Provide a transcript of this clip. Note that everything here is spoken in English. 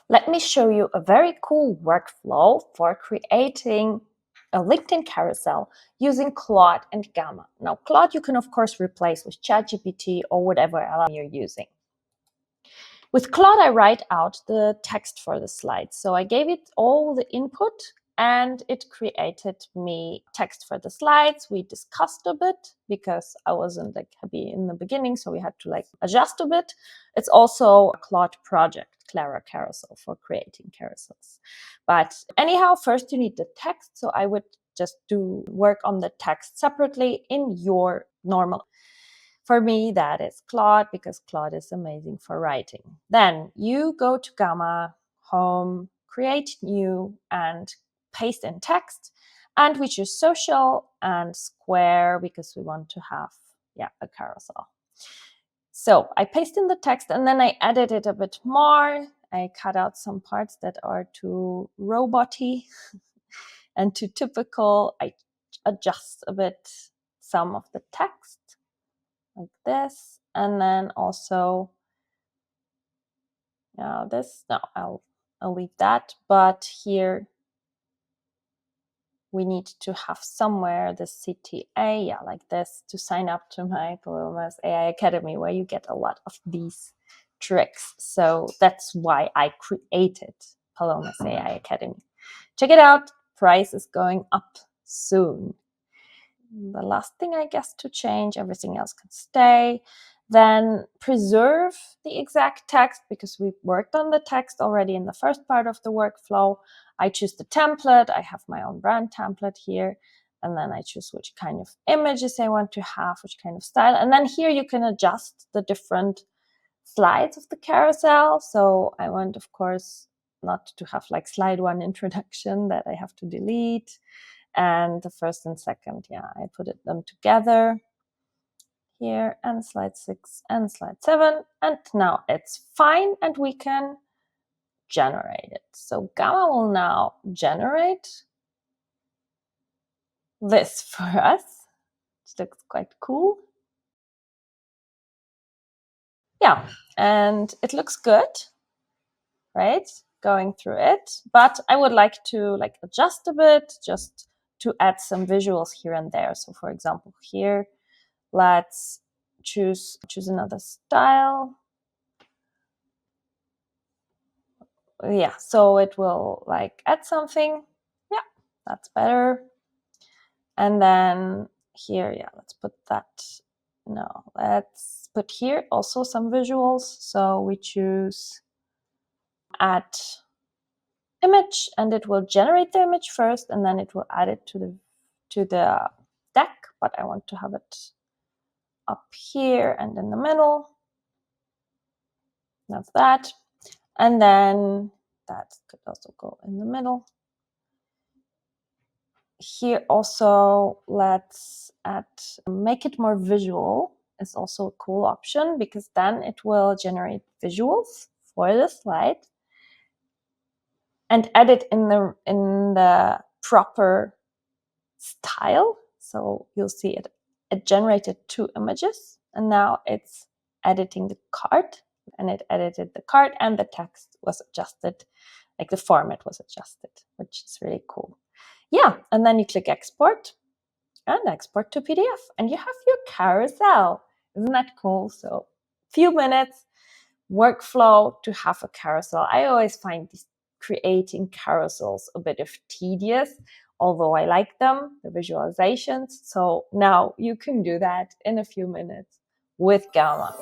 Let me show you a very cool workflow for creating a LinkedIn carousel using Claude and Gamma. Now, Claude you can of course replace with ChatGPT or whatever LLM you're using. With Claude, I write out the text for the slides. So I gave it all the input and it created me text for the slides. We discussed a bit because I wasn't like happy in the beginning, so we had to like adjust a bit. It's also a Claude project, Clara Carousel, for creating carousels. But anyhow, first you need the text. So I would just do work on the text separately in your normal. For me, that is Claude, because Claude is amazing for writing. Then you go to Gamma, Home, Create New, and paste in text. And we choose social and square because we want to have a carousel. So I paste in the text and then I edit it a bit more. I cut out some parts that are too robot-y and too typical. I adjust a bit some of the text like this, and then also this. No, I'll leave that. But here we need to have somewhere the CTA, like this, to sign up to my Palomas AI Academy, where you get a lot of these tricks. So that's why I created Palomas AI Academy. Check it out. Price is going up soon. The last thing, I guess, to change, everything else can stay. Then preserve the exact text because we worked on the text already in the first part of the workflow. I choose the template. I have my own brand template here. And then I choose which kind of images I want to have, which kind of style. And then here you can adjust the different slides of the carousel. So I want, of course, not to have like slide 1 introduction that I have to delete. And the first and second, I put them together here, and slide 6 and slide 7. And now it's fine and we can generate it. So Gamma will now generate this for us. It looks quite cool. Yeah, and it looks good, right? Going through it, but I would like to adjust a bit just to add some visuals here and there. So for example, here, let's choose another style. Yeah, so it will like add something. Yeah, that's better. And then here, let's put that. No, let's put here also some visuals. So we choose add image, and it will generate the image first, and then it will add it to the deck. But I want to have it up here and in the middle. That's that. And then that could also go in the middle. Here also, let's make it more visual is also a cool option, because then it will generate visuals for the slide and edit in the proper style. So you'll see it generated 2 images, and now it's editing the card, and it edited the card, and the text was adjusted, like the format was adjusted, which is really cool. Yeah, and then you click export and export to PDF, and you have your carousel. Isn't that cool? So few minutes workflow to have a carousel. I always find these creating carousels a bit of tedious, although I like them, the visualizations. So now you can do that in a few minutes with Gamma.